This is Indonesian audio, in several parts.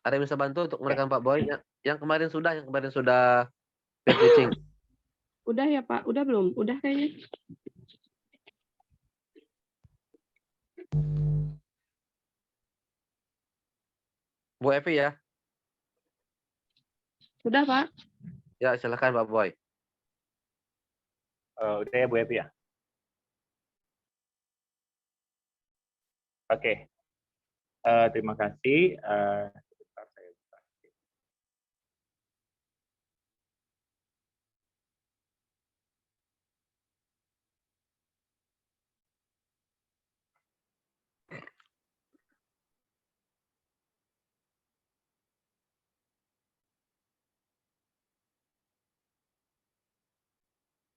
Ada yang bisa bantu untuk Oke. merekan Pak Boy? Yang kemarin sudah pair teaching. Udah ya Pak? Udah belum? Udah kayaknya. Bu Evi ya? Sudah Pak? Ya, silakan Pak Boy. Udah ya Bu Evi ya? Oke. Terima kasih. Sebentar saya buka.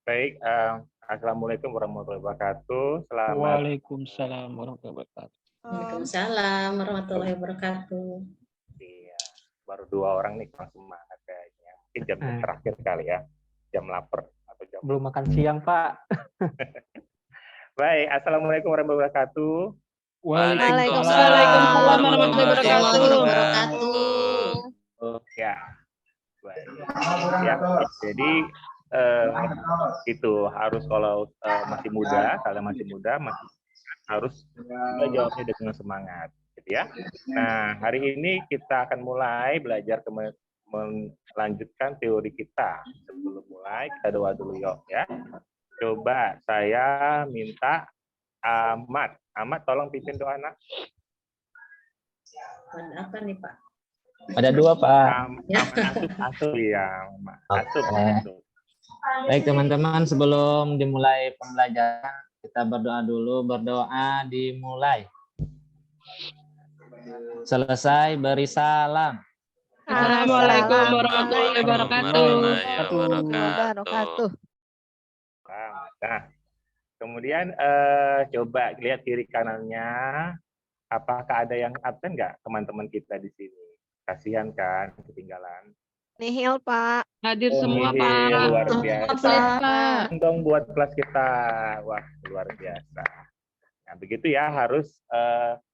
Baik, Assalamualaikum warahmatullahi wabarakatuh. Selamat. Waalaikumsalam warahmatullahi wabarakatuh. Waalaikumsalam warahmatullahi wabarakatuh. Iya, baru 2 orang nih langsung semangat kayaknya. Mungkin jam terakhir kali ya, jam lapar atau jam. Belum makan siang, Pak. Baik, Assalamualaikum warahmatullahi wabarakatuh. Waalaikumsalam warahmatullahi wabarakatuh. Ya, baik. Ya, jadi itu harus kalau masih muda, kalian masih muda, masih harus jawabnya dengan semangat, gitu ya. Nah, hari ini kita akan mulai belajar melanjutkan teori kita. Sebelum mulai, kita doa dulu yuk, ya. Coba saya minta Ahmad. Ahmad, tolong pimpin doa, nak. Ada apa nih, Pak? Ada 2, Pak. Asup ya, Asup. Baik, teman-teman, sebelum dimulai pembelajaran, kita berdoa dulu. Berdoa dimulai. Selesai, beri salam. Assalamualaikum warahmatullahi wabarakatuh. Nah, kemudian coba lihat kiri kanannya, apakah ada yang absen nggak teman-teman kita di sini? Kasihan kan, ketinggalan. Nihil, Pak. Hadir semua, Nihil, Pak. luar biasa. Dong buat kelas kita. Wah, luar biasa. Nah, begitu ya, harus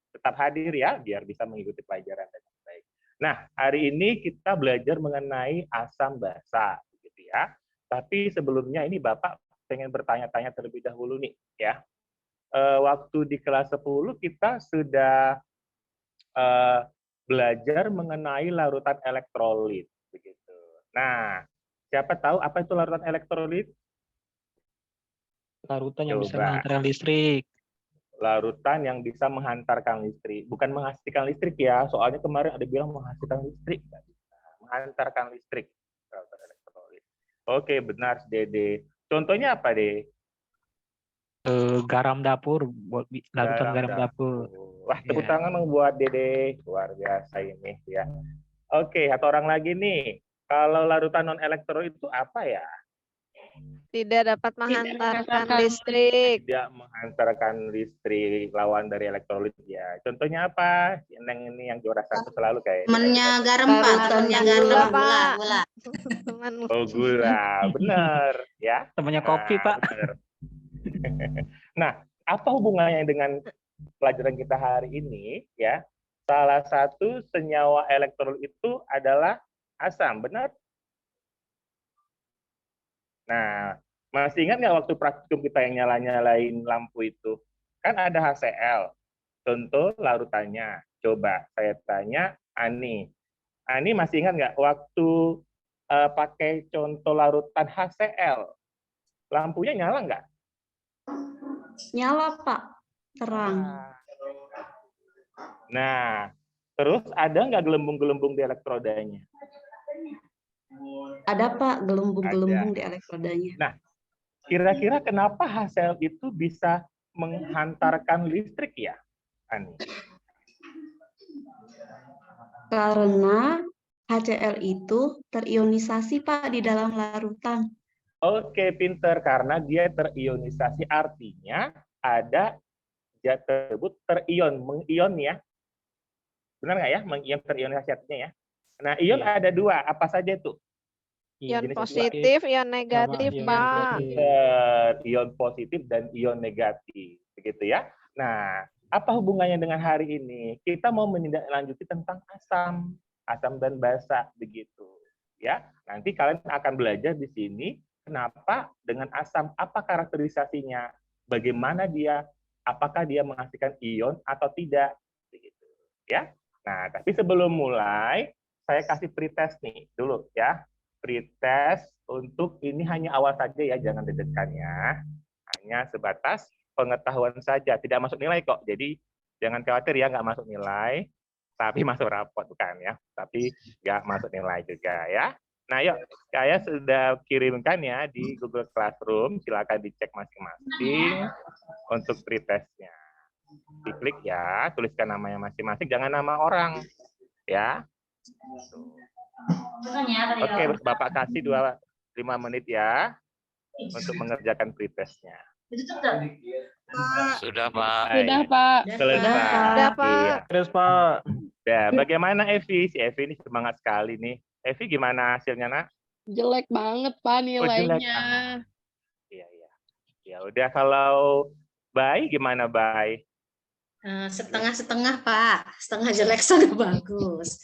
tetap hadir ya, biar bisa mengikuti pelajaran dengan baik. Nah, hari ini kita belajar mengenai asam basa, gitu ya. Tapi sebelumnya ini Bapak pengen bertanya-tanya terlebih dahulu nih, ya. Waktu di kelas 10 kita sudah belajar mengenai larutan elektrolit, begitu. Nah, siapa tahu apa itu larutan elektrolit? Larutan yang bisa menghantarkan listrik. Larutan yang bisa menghantarkan listrik, bukan menghasilkan listrik ya. Soalnya kemarin ada bilang menghasilkan listrik, nggak bisa. Menghantarkan listrik. Larutan elektrolit. Oke, benar, Dede. Contohnya apa, Dede? Garam dapur, buat larutan garam dapur. Wah, tepuk tangan membuat Dede. Luar biasa ini ya. Oke, satu orang lagi nih. Kalau larutan non elektrolit itu apa ya? Tidak dapat menghantarkan listrik. Tidak menghantarkan listrik, lawan dari elektrolit ya. Contohnya apa? Neng ini yang juara 1 selalu kayak. Temennya garam, Pak. Temennya garam, gula. Oh, gula. Benar ya. Temennya kopi, Pak. Benar. Nah, apa hubungannya dengan pelajaran kita hari ini ya? Salah satu senyawa elektrolit itu adalah asam, benar? Nah, masih ingat nggak waktu praktikum kita yang nyala-nyalain lampu itu? Kan ada HCl, contoh larutannya. Coba saya tanya Ani. Ani masih ingat nggak waktu pakai contoh larutan HCl, lampunya nyala nggak? Nyala, Pak. Terang. Nah, terus ada nggak gelembung-gelembung di elektrodanya? Ada, Pak, gelembung-gelembung di elektrodanya. Nah, kira-kira kenapa HCl itu bisa menghantarkan listrik ya, Ani? Karena HCl itu terionisasi, Pak, di dalam larutan. Oke, pinter. Karena dia terionisasi, artinya ada zat tersebut terion, mengion ya. Benar nggak ya? Mengion, terionisasi artinya ya. Nah, ion ada 2. Apa saja itu? Ion positif, ion negatif, Pak. Ion positif dan ion negatif. Begitu ya. Nah, apa hubungannya dengan hari ini? Kita mau menindaklanjuti tentang asam. asam dan basa begitu. Ya, nanti kalian akan belajar di sini kenapa dengan asam, apa karakterisasinya, bagaimana dia, apakah dia menghasilkan ion atau tidak begitu. Ya. Nah, tapi sebelum mulai saya kasih pretest nih dulu ya. Pretest untuk ini hanya awal saja ya, jangan deg-degan ya. Hanya sebatas pengetahuan saja, tidak masuk nilai kok. Jadi jangan khawatir ya, nggak masuk nilai, tapi masuk rapot bukan ya. Tapi nggak masuk nilai juga ya. Nah, yuk, saya sudah kirimkan ya di Google Classroom. Silakan dicek masing-masing untuk pretestnya. Diklik ya, tuliskan namanya masing-masing, jangan nama orang ya. Oke, Bapak kasih 5 menit ya untuk mengerjakan pretestnya. Sudah, Pak. Sudah, Pak. Selesai. Sudah, Pak. Iya. Terus Pak. Ya, bagaimana Evi? Si Evi ini semangat sekali nih. Evi gimana hasilnya, Nak? Jelek banget, Pak, jelek. nilainya. Iya, iya. Ya udah, kalau Bay gimana, Bay? Setengah-setengah, Pak. Setengah jelek, setengah bagus.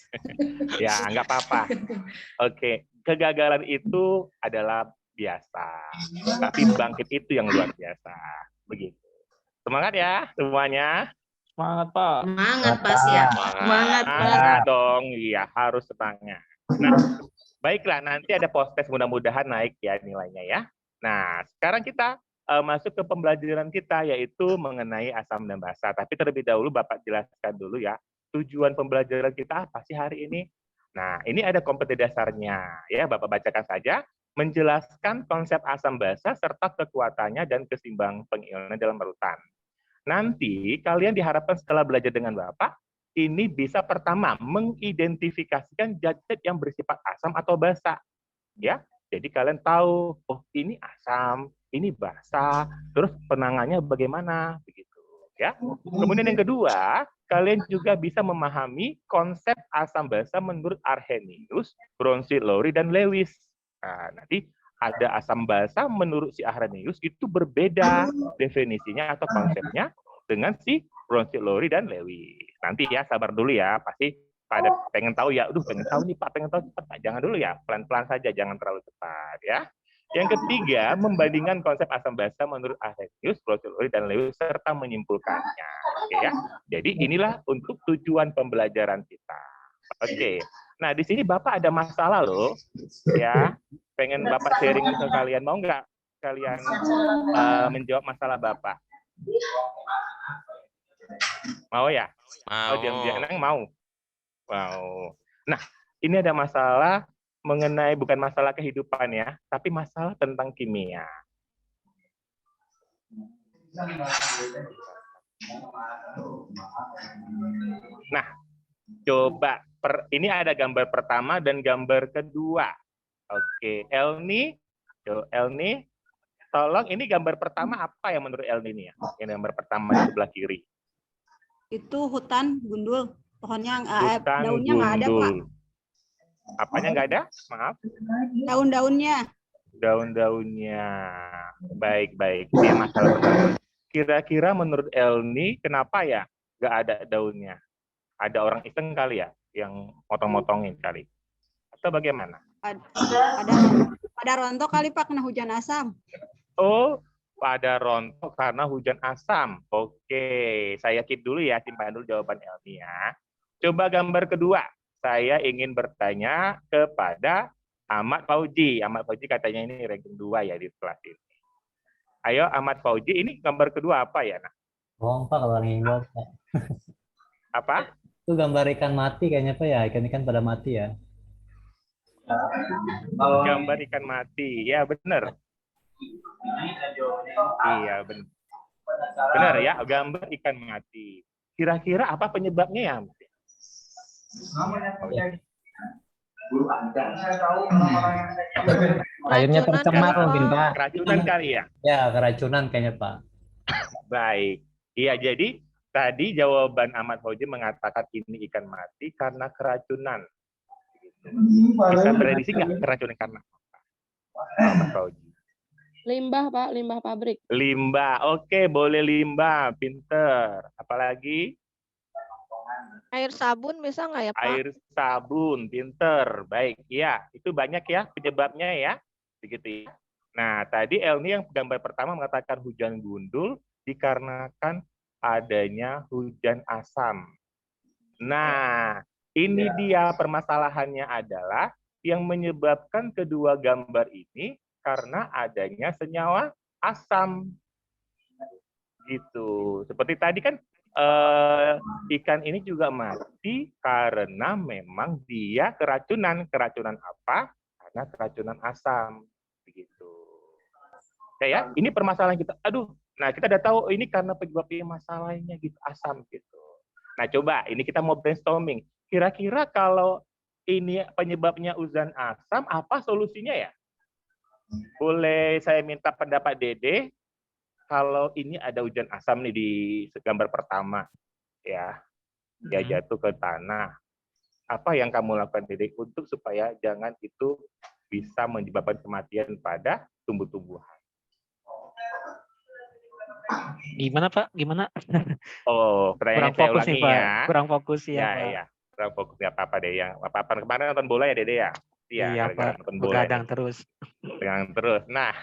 Ya, nggak apa-apa. Oke, kegagalan itu adalah biasa. Tapi bangkit itu yang luar biasa. Begitu. Semangat ya semuanya. Semangat Pak. Semangat, Pak, siap. Semangat, Pak. Semangat dong. Iya, harus semangat. Nah, baiklah, nanti ada post-test, mudah-mudahan naik ya nilainya ya. Nah, sekarang kita masuk ke pembelajaran kita, yaitu mengenai asam dan basa. Tapi terlebih dahulu Bapak jelaskan dulu ya, tujuan pembelajaran kita apa sih hari ini? Nah, ini ada kompetensi dasarnya. Ya, Bapak bacakan saja. Menjelaskan konsep asam basa serta kekuatannya dan keseimbangan pengionan dalam larutan. Nanti kalian diharapkan setelah belajar dengan Bapak, ini bisa pertama mengidentifikasikan zat-zat yang bersifat asam atau basa. Ya, jadi kalian tahu, oh ini asam, ini basa, terus penanganannya bagaimana, begitu. Ya. Kemudian yang kedua, kalian juga bisa memahami konsep asam basa menurut Arrhenius, Bronsted-Lowry, dan Lewis. Nah, nanti ada asam basa menurut si Arrhenius itu berbeda definisinya atau konsepnya dengan si Bronsted-Lowry dan Lewis. Nanti ya, sabar dulu ya, pasti pada pengen tahu ya, pengen tahu nih Pak, pengen tahu cepat Pak. Jangan dulu ya, pelan-pelan saja, jangan terlalu cepat ya. Yang ketiga, membandingkan konsep asam basa menurut Arrhenius, Bronsted-Lowry, dan Lewis serta menyimpulkannya. Oke ya. Jadi inilah untuk tujuan pembelajaran kita. Oke. Nah, di sini Bapak ada masalah loh. Ya. Pengen Bapak sharing ke kalian, mau nggak kalian menjawab masalah Bapak? Mau ya? Mau. Diam-diam mau. Wow. Nah, ini ada masalah mengenai bukan masalah kehidupan ya, tapi masalah tentang kimia. Nah, coba ini ada gambar pertama dan gambar kedua. Oke, Elni, tolong ini gambar pertama apa yang menurut Elni ini ya? Yang gambar pertama di sebelah kiri. Itu hutan gundul, pohonnya Hutan daunnya nggak ada, Pak. gundul. Apanya nggak ada? Maaf. Daun-daunnya. Daun-daunnya. Baik-baik. Ini masalah pertama. Kira-kira menurut Elni kenapa ya nggak ada daunnya? Ada orang iseng kali ya yang motong-motongin kali? Atau bagaimana? Pada rontok kali, Pak, kena hujan asam. Oh, pada rontok karena hujan asam. Oke, saya keep dulu ya, simpan dulu jawaban Elni ya. Coba gambar kedua. Saya ingin bertanya kepada Ahmad Fauji. Ahmad Fauji katanya ini ranking 2 ya di kelas ini. Ayo Ahmad Fauji, ini gambar kedua apa ya? Nah? Bohong Pak kalau ranking 2. Pak. Apa? Itu gambar ikan mati kayaknya Pak ya, ikan-ikan pada mati ya. Gambar ikan mati, ya benar. Iya benar. Benar ya, gambar ikan mati. Kira-kira apa penyebabnya ya? Airnya tercemar mungkin Pak. Keracunan kali ya? Ya, keracunan kayaknya Pak. Baik. Iya, jadi tadi jawaban Ahmad Fauji mengatakan ini ikan mati karena keracunan. Bisa prediksi nggak keracunan karena apa? Ahmad Fauji. Limbah, Pak, limbah pabrik. Limbah, oke, boleh limbah, pinter. Apalagi? Air sabun bisa nggak ya, Pak? Air sabun, pinter. Baik, iya. Itu banyak ya penyebabnya ya. Begitu ya. Nah, tadi Elni yang gambar pertama mengatakan hujan gundul dikarenakan adanya hujan asam. Nah, ini dia permasalahannya adalah yang menyebabkan kedua gambar ini karena adanya senyawa asam. Gitu. Seperti tadi kan ikan ini juga mati karena memang dia keracunan. Keracunan apa? Karena keracunan asam. Begitu. Ya, ini permasalahan kita. Aduh, nah kita udah tahu ini karena penyebabnya masalahnya gitu, asam gitu. Nah, coba ini kita mau brainstorming. Kira-kira kalau ini penyebabnya hujan asam, apa solusinya ya? Boleh saya minta pendapat Dede? Kalau ini ada hujan asam nih di gambar pertama, ya, dia jatuh ke tanah. Apa yang kamu lakukan, Dede, untuk supaya jangan itu bisa menyebabkan kematian pada tumbuh-tumbuhan? Gimana Pak? Gimana? Oh, Kurang pertanyaannya saya fokus nih ulangi Pak. ya. Kurang fokus ya, Ya, Pak. ya. Kurang fokus nggak apa-apa deh. Yang apa-apa kemarin nonton bola ya, Dede ya? Iya, Iya gara-gara Pak. nonton bola Begadang nih. terus. Begadang terus. Nah,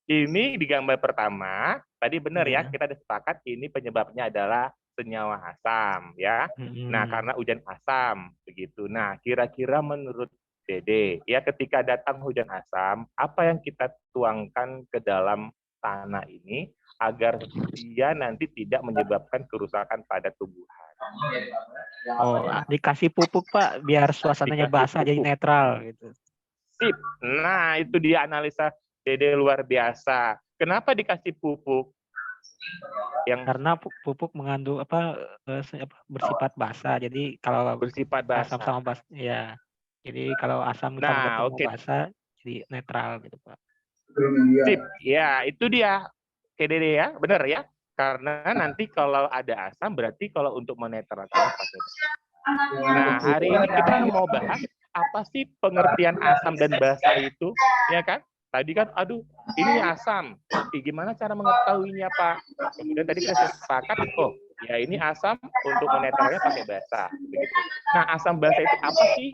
ini di gambar pertama, tadi benar ya, Iya. kita sepakat ini penyebabnya adalah senyawa asam ya. Nah, karena hujan asam begitu. Nah, kira-kira menurut Dede, ya ketika datang hujan asam, apa yang kita tuangkan ke dalam tanah ini agar dia nanti tidak menyebabkan kerusakan pada tumbuhan? Oh, dikasih pupuk Pak, biar suasananya Dikasih basah jadi pupuk. netral gitu. Sip. Nah, itu dia analisa Dede luar biasa. Kenapa dikasih pupuk? Karena pupuk mengandung bersifat basah. Jadi kalau Bersifat asam basah. sama basah, ya. Jadi kalau asam sama Nah, ketemu oke. basah, jadi netral gitu Pak. Sip. Ya, itu dia. Oke, Dede ya, benar ya. Karena nanti kalau ada asam berarti kalau untuk menetralkan pakai basah. Nah, hari ini kita mau bahas apa sih pengertian asam dan basa itu, ya kan? Tadi kan, aduh, ini asam. Gimana cara mengetahuinya, Pak? Kemudian tadi kita sepakat, oh, ya ini asam untuk menetralnya pakai basa. Begitu. Nah, asam basa itu apa sih?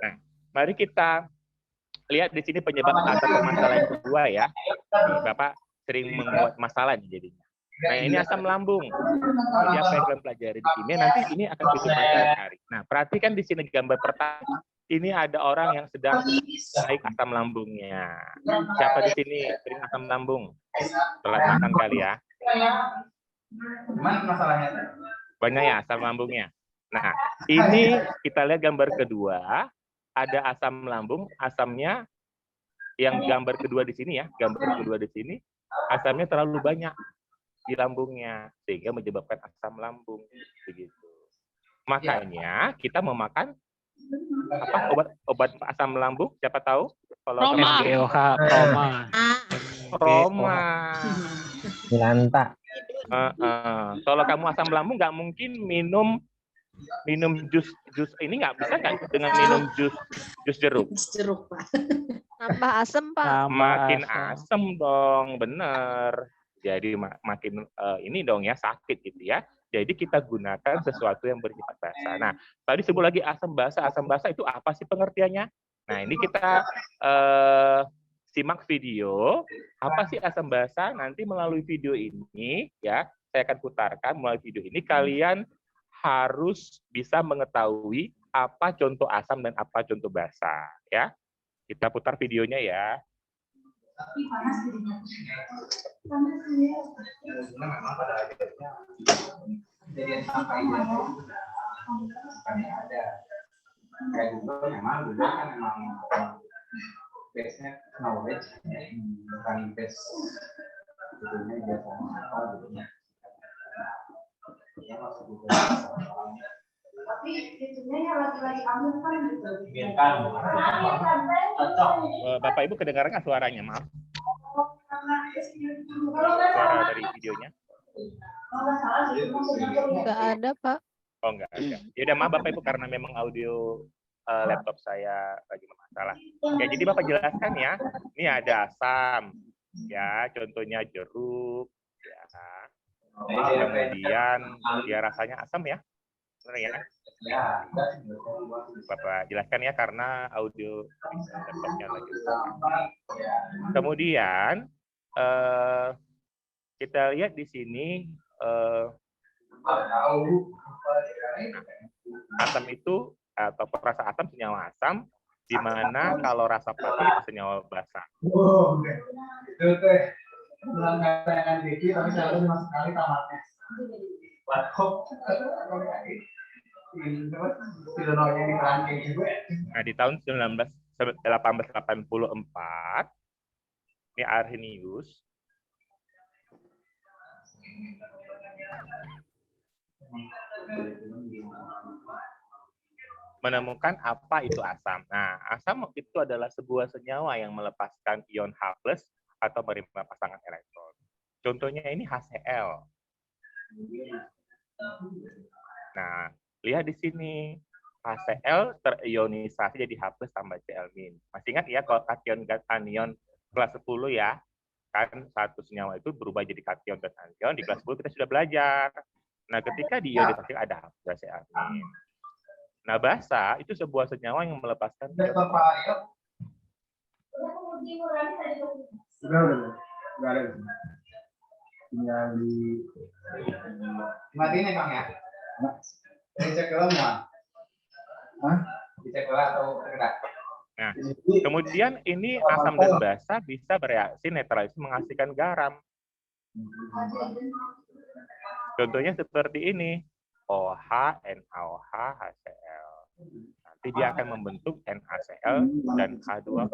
Nah, mari kita lihat di sini penyebab atau permasalahan kedua ya. Nih, Bapak sering membuat masalah nih jadinya. Nah, ini asam lambung. Jadi apa yang kalian pelajari di sini, nanti ini akan kita pelajari. Nah, perhatikan di sini gambar pertama. Ini ada orang yang sedang naik asam lambungnya. Siapa di sini sering asam lambung? Telat makan kali ya. Gimana masalahnya? Banyak ya asam lambungnya. Nah, ini kita lihat gambar kedua. Ada asam lambung, asamnya yang gambar kedua di sini ya. Gambar kedua di sini, asamnya terlalu banyak di lambungnya sehingga menyebabkan asam lambung begitu. Makanya kita memakan apa obat asam lambung? Siapa tahu? Kalau Roma. MGOH, Roma. Roma. Milanta. Kalau kamu asam lambung nggak mungkin minum jus ini, nggak bisa nggak dengan minum jus jeruk? Jeruk Pak. Nambah asem, Pak. Makin asam dong, bener. Jadi makin ini dong ya, sakit gitu ya. Jadi kita gunakan sesuatu yang bersifat basah. Nah, tadi sebut lagi asam basah. Asam basah itu apa sih pengertiannya? Nah, ini kita simak video. Apa sih asam basah? Nanti melalui video ini ya, saya akan putarkan melalui video ini. Kalian harus bisa mengetahui apa contoh asam dan apa contoh basah ya. Kita putar videonya ya. Memang pada akhirnya kejadian sampah itu bukannya ada kayak Google memang Google kan memang base-nya knowledge bukan base sebetulnya biasanya apa gitu ya. Ya masuk Google tapi itunya lagi ambil kan gitu. Bapak Ibu kedengaran nggak suaranya? Maaf. Suara dari videonya? Nggak ada, Pak. Oh, nggak ada. Ya udah, maaf Bapak Ibu karena memang audio laptop saya lagi bermasalah. Oke, jadi Bapak jelaskan ya. Ini ada asam, ya, contohnya jeruk, ya. Kemudian dia rasanya asam ya. Benar ya? Bapak jelaskan ya karena audio laptopnya lagi. Kemudian kita lihat di sini asam itu atau perasa asam senyawa asam, di mana kalau rasa pati itu senyawa basa. Itu teh bulan katakan dikit tapi selalu masuk kali tamatnya. Nah, di tahun 1884 ini Arrhenius menemukan apa itu asam. Nah, asam itu adalah sebuah senyawa yang melepaskan ion H+ atau menerima pasangan elektron. Contohnya ini HCl. Nah, lihat di sini HCl terionisasi jadi H+ tambah Cl-. Masih ingat ya kalau kation dan anion kelas 10 ya? Kan satu senyawa itu berubah jadi kation dan anion di kelas 10 kita sudah belajar. Nah, ketika diionisasi ada H+ Cl-. Nah, basa itu sebuah senyawa yang melepaskan ion. Udah. Tinggal di matiin ya Kang ya. Dicek dulu nggak? Hah? Dicek dulu atau tidak? Nah, kemudian ini asam dan basa bisa bereaksi netralisasi menghasilkan garam. Contohnya seperti ini, OH, NaOH, HCl. Nanti dia akan membentuk NaCl dan H2O.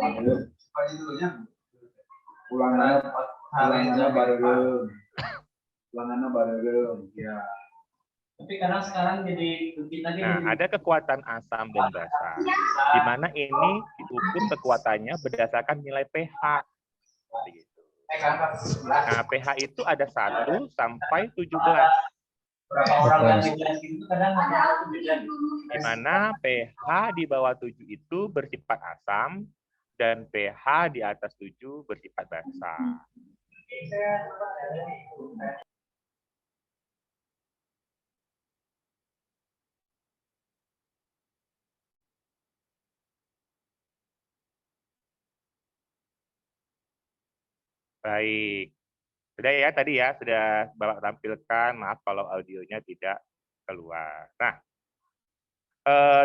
Ulangannya baru ya. Tapi karena sekarang jadi Nah, ada kekuatan asam dan basa, di mana ini diukur kekuatannya berdasarkan nilai pH. Begitu. Nah, pH itu ada 1 sampai 17. Di mana pH di bawah 7 itu bersifat asam, dan pH di atas 7 bersifat basa. Baik. Sudah ya tadi ya, sudah Bapak tampilkan. Maaf kalau audionya tidak keluar. Nah,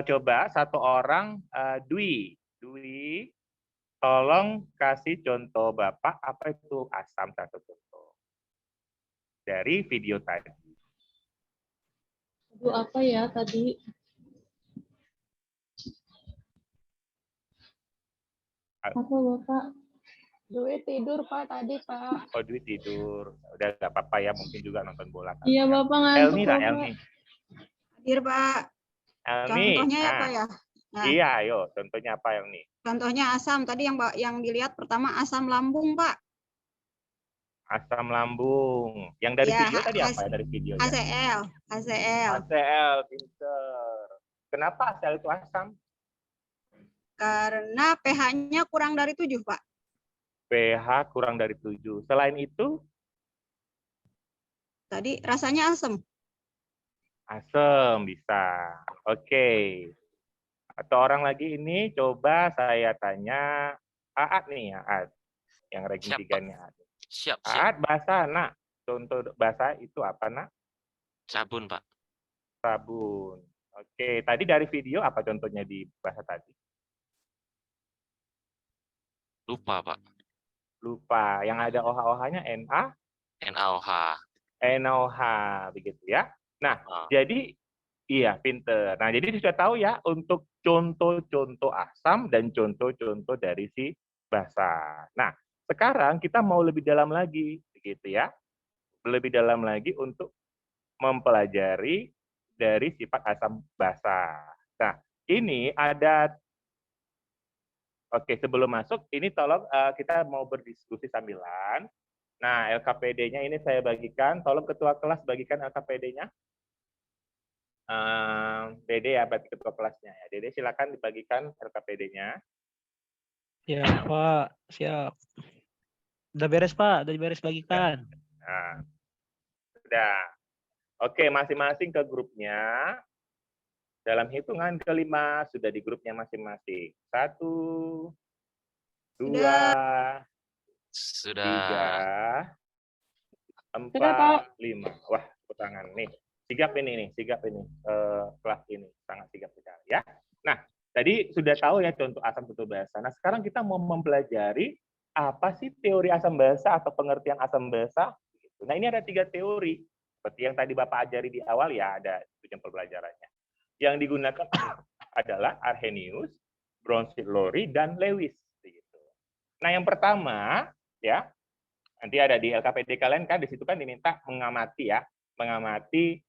coba satu orang, Dwi. Dwi, tolong kasih contoh Bapak apa itu asam satu contoh. Dari video tadi. Aduh, apa ya tadi? Apa Bapak? Dwi tidur Pak tadi Pak. Oh, Dwi tidur. Udah nggak apa-apa ya, mungkin juga nonton bola. Iya Bapak ngantuk. Elmi lah, Elmi. Hadir Pak. Elmi. Contohnya ya Pak ya. Nah, Iya, ayo. Contohnya apa Elmi? contohnya asam tadi yang dilihat pertama asam lambung Pak. Asam lambung. Yang dari Ya, video tadi apa dari videonya? HCl. HCl, pinter. Kenapa HCl itu asam? Karena pH-nya kurang dari 7 Pak. pH kurang dari 7. Selain itu? Tadi rasanya asam. Asam bisa. Oke. Atau orang lagi ini coba saya tanya Aat nih, Aat. Yang ranking 3-nya Aat. Siap. Aat, bahasa nak. Contoh bahasa itu apa nak? Sabun, Pak. Sabun. Oke, tadi dari video apa contohnya di bahasa tadi? Lupa, Pak. Lupa. Yang ada OH-OH-nya NaOH. NaOH, begitu ya. Nah, jadi iya, pinter. Nah, jadi sudah tahu ya untuk contoh-contoh asam dan contoh-contoh dari si basa. Nah, sekarang kita mau lebih dalam lagi, begitu ya. Lebih dalam lagi untuk mempelajari dari sifat asam basa. Nah, ini ada. Oke, sebelum masuk, ini tolong kita mau berdiskusi sambilan. Nah, LKPD-nya ini saya bagikan. Tolong ketua kelas bagikan LKPD-nya. Dede ya, berarti ketua kelasnya. Ya. Dede silakan dibagikan LKPD-nya. Ya, Pak. Siap. Udah beres, Pak. Udah beres bagikan. Nah, sudah. Oke, masing-masing ke grupnya. Dalam hitungan kelima sudah di grupnya masing-masing. 1, 2, Sudah. 3, Sudah, Pak. 4, 5. Wah, tepuk tangan nih. Sigap ini kelas ini sangat sigap sekali ya. Nah, tadi sudah tahu ya contoh asam contoh basa. Nah, sekarang kita mau mempelajari apa sih teori asam basa atau pengertian asam basa. Nah, ini ada 3 teori. Seperti yang tadi Bapak ajari di awal ya, ada tujuan pembelajarannya. Yang digunakan adalah Arrhenius, Bronsted-Lowry, dan Lewis. Nah, yang pertama ya, nanti ada di LKPD kalian kan di situ kan diminta mengamati ya, mengamati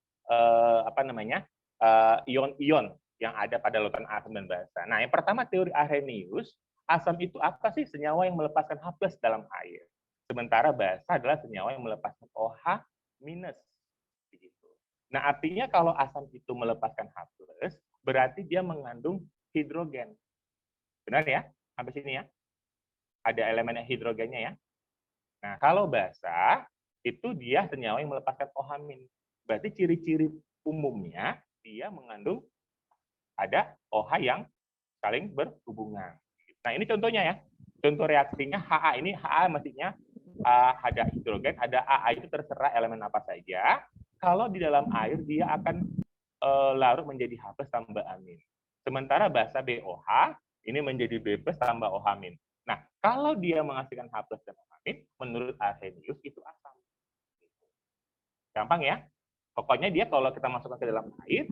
ion-ion yang ada pada larutan asam dan basa. Nah, yang pertama teori Arrhenius, asam itu apa sih? Senyawa yang melepaskan H+ dalam air. Sementara basa adalah senyawa yang melepaskan OH-. Begitu. Nah, artinya kalau asam itu melepaskan H+, berarti dia mengandung hidrogen. Benar ya? Sampai sini ya? Ada elemen hidrogennya ya. Nah, kalau basa itu dia senyawa yang melepaskan OH-. Berarti ciri-ciri umumnya dia mengandung ada OH yang saling berhubungan. Nah, ini contohnya ya. Contoh reaksinya HA ini HA maksudnya ada hidrogen, ada AA itu terserah elemen apa saja. Kalau di dalam air dia akan larut menjadi H+ tambah amin. Sementara basa BOH ini menjadi B+ tambah OH-. Nah, kalau dia menghasilkan H+ dan OH-, menurut Arrhenius itu asam. Gampang ya? Pokoknya dia kalau kita masukkan ke dalam air,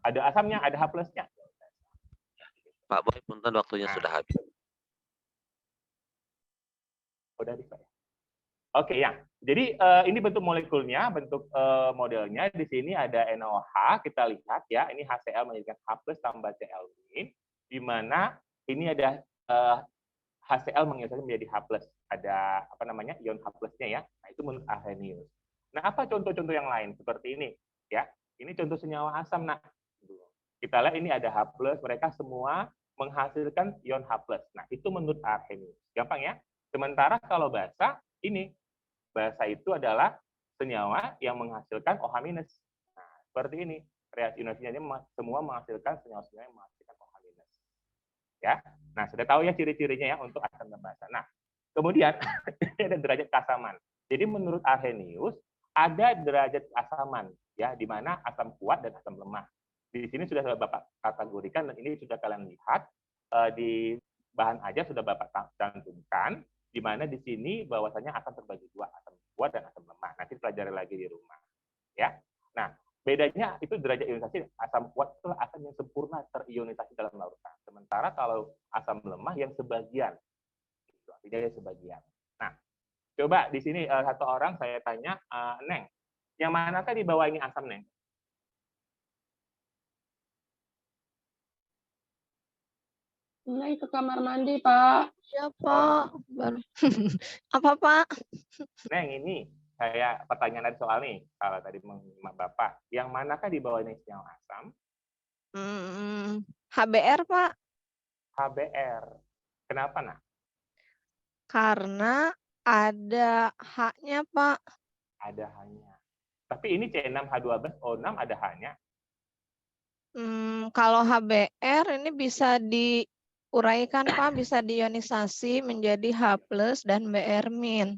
ada asamnya, ada H+-nya. Pak Boy, punten waktunya sudah habis. Udah bisa ya? Oke ya. Jadi ini bentuk molekulnya, bentuk modelnya. Di sini ada NaOH, kita lihat ya. Ini HCl menjadikan H+ tambah Cl-, di mana ini ada HCl mengeluarkan menjadi H+. Ada ion H+-nya ya. Nah, itu menurut Arrhenius. Nah, apa contoh-contoh yang lain seperti ini ya? Ini contoh senyawa asam. Nah, kita lihat ini ada H+, mereka semua menghasilkan ion H+. Nah, itu menurut Arrhenius. Gampang ya? Sementara kalau basa ini basa itu adalah senyawa yang menghasilkan OH-. Nah, seperti ini. Reaksi ionasinya semua menghasilkan senyawa-senyawa yang menghasilkan OH-. Ya. Nah, sudah tahu ya ciri-cirinya ya untuk asam dan basa. Nah, kemudian ada derajat keasaman. Jadi menurut Arrhenius ada derajat keasaman ya, di mana asam kuat dan asam lemah. Di sini sudah Bapak kategorikan dan ini sudah kalian lihat di bahan aja sudah Bapak cantumkan, di mana di sini bahwasanya asam terbagi 2, asam kuat dan asam lemah. Nanti pelajari lagi di rumah. Ya. Nah, bedanya itu derajat ionisasi. Asam kuat itu asam yang sempurna terionisasi dalam larutan. Sementara kalau asam lemah yang sebagian. Itu artinya yang sebagian. Nah, coba di sini satu orang saya tanya, Neng, yang manakah di bawah ini asam, Neng? Neng ke kamar mandi, Pak. Ya, Pak. Baru. Apa, Pak? Neng, ini saya pertanyaan dari soal nih, kalau tadi menyimak Bapak, yang manakah di bawah ini senyawa asam? HBr, Pak. HBr. Kenapa, nak? Karena ada H-nya, Pak. Ada H-nya. Tapi ini C6H12O6 ada H-nya. Kalau HBr ini bisa diuraikan, Pak, bisa diionisasi menjadi H+ dan Br-.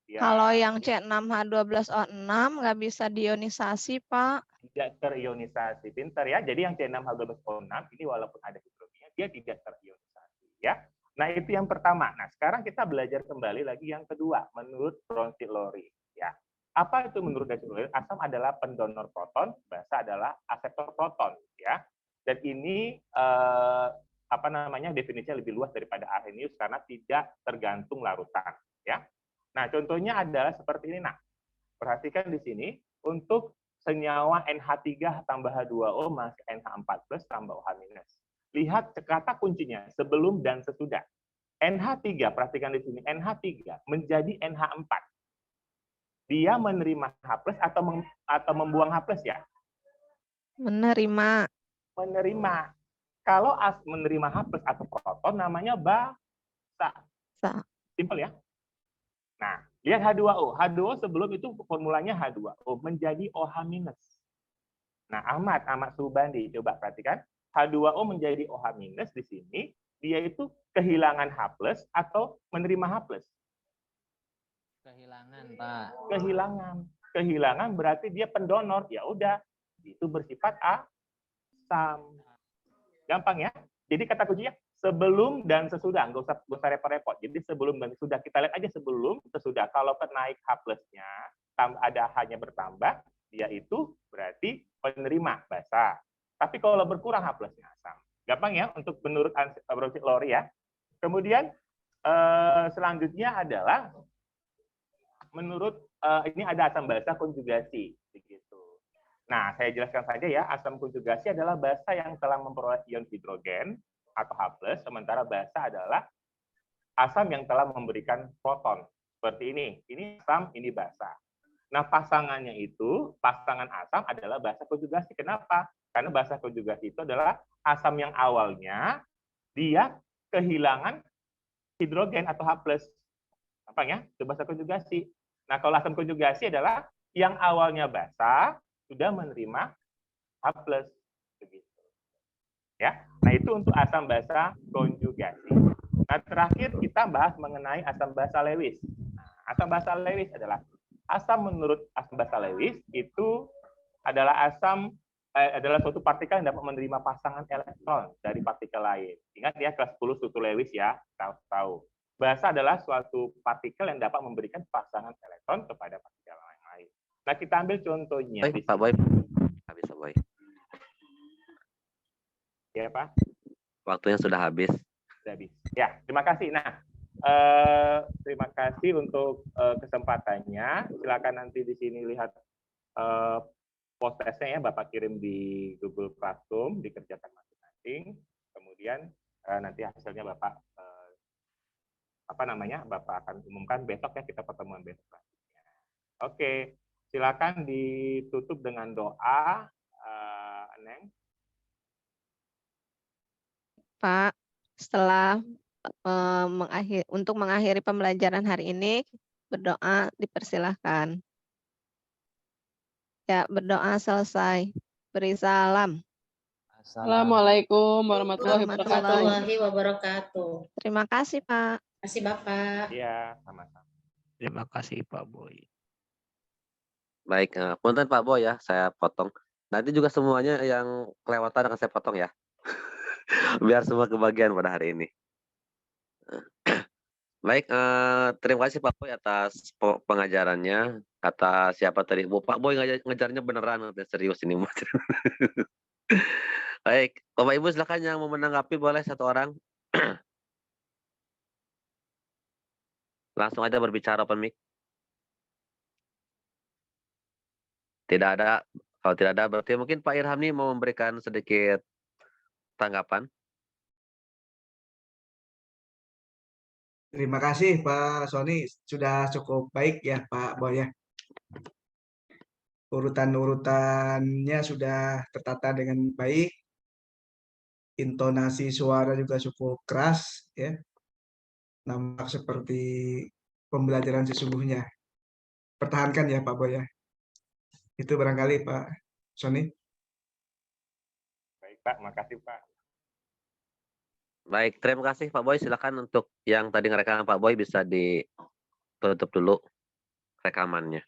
Ya. Kalau yang C6H12O6 nggak bisa diionisasi, Pak. Tidak terionisasi. Pintar ya. Jadi yang C6H12O6 ini walaupun ada hidrogennya, dia tidak terionisasi. Ya. Nah, itu yang pertama. Nah, sekarang kita belajar kembali lagi yang kedua, menurut Bronsted-Lowry. Ya. Apa itu menurut Bronsted-Lowry? Asam adalah pendonor proton, basa adalah aseptor proton. Ya. Dan ini definisinya lebih luas daripada Arrhenius karena tidak tergantung larutan. Ya. Nah, contohnya adalah seperti ini. Nah, perhatikan di sini untuk senyawa NH3 tambah H2O masuk NH4+ tambah OH-. Lihat kata kuncinya sebelum dan sesudah. NH3, perhatikan di sini, NH3 menjadi NH4. Dia menerima H+ atau membuang H+ ya? Menerima. Menerima. Kalau menerima H+ atau proton namanya basa. Simpel ya? Nah, lihat H2O. H2O sebelum itu formulanya H2O menjadi OH-. Nah, Ahmad Subandi, coba perhatikan. H2O menjadi OH minus di sini, dia itu kehilangan H plus atau menerima H plus? Kehilangan, Pak. Kehilangan berarti dia pendonor. Ya udah, itu bersifat asam. Gampang ya. Jadi kata kuncinya sebelum dan sesudah, nggak usah repot-repot. Jadi sebelum dan sesudah, kita lihat aja sebelum, sesudah. Kalau naik H plus-nya, ada H-nya bertambah, dia itu berarti penerima basa. Tapi kalau berkurang H plus-nya asam. Gampang ya untuk menurut Lori ya. Kemudian selanjutnya adalah menurut ini ada asam basa konjugasi begitu. Nah, saya jelaskan saja ya, asam konjugasi adalah basa yang telah memperoleh ion hidrogen atau H+, sementara basa adalah asam yang telah memberikan proton. Seperti ini. Ini asam, ini basa. Nah, pasangan asam adalah basa konjugasi. Kenapa? Karena basa konjugasi itu adalah asam yang awalnya dia kehilangan hidrogen atau H+. Apa ya? Itu basa konjugasi. Nah, kalau asam konjugasi adalah yang awalnya basa sudah menerima H+. Begitu. Ya. Nah, itu untuk asam basa konjugasi. Nah, terakhir kita bahas mengenai asam basa Lewis. Nah, asam basa Lewis adalah menurut asam basa Lewis itu adalah adalah suatu partikel yang dapat menerima pasangan elektron dari partikel lain. Ingat ya, kelas 10 struktur Lewis ya, tahu. Basa adalah suatu partikel yang dapat memberikan pasangan elektron kepada partikel yang lain. Nah, kita ambil contohnya. Baik, Pak Boy. Habis, Pak Boy. Ya, Pak. Waktunya sudah habis. Sudah habis. Ya, terima kasih. Nah, terima kasih untuk kesempatannya. Silakan nanti di sini lihat post testnya ya, Bapak kirim di Google Classroom, dikerjakan masing-masing. Kemudian nanti hasilnya Bapak Bapak akan umumkan besok ya, kita pertemuan besok. Oke, silakan ditutup dengan doa, Neng. Pak, setelah untuk mengakhiri pembelajaran hari ini, berdoa dipersilahkan. Ya, berdoa selesai. Beri salam. Assalamualaikum warahmatullahi wabarakatuh. Terima kasih, Pak. Terima kasih, Bapak. Iya, sama-sama. Terima kasih, Pak Boy. Baik, punten Pak Boy ya, saya potong. Nanti juga semuanya yang kelewatan akan saya potong ya. Biar semua kebagian pada hari ini. Baik, terima kasih Pak Boy atas pengajarannya. Kata siapa tadi, Pak Boy ngejarnya beneran, serius ini. Baik, Bapak Ibu silakan yang mau menanggapi boleh satu orang. Langsung aja berbicara open mic. Tidak ada. Kalau tidak ada, berarti mungkin Pak Irham nih mau memberikan sedikit tanggapan. Terima kasih Pak Sony, sudah cukup baik ya Pak Boy ya. Urutan-urutannya sudah tertata dengan baik. Intonasi suara juga cukup keras ya. Nampak seperti pembelajaran sesungguhnya. Pertahankan ya Pak Boy ya. Itu barangkali Pak Sony. Baik Pak, makasih Pak. Baik, terima kasih Pak Boy. Silakan untuk yang tadi ngerekam Pak Boy bisa ditutup dulu rekamannya.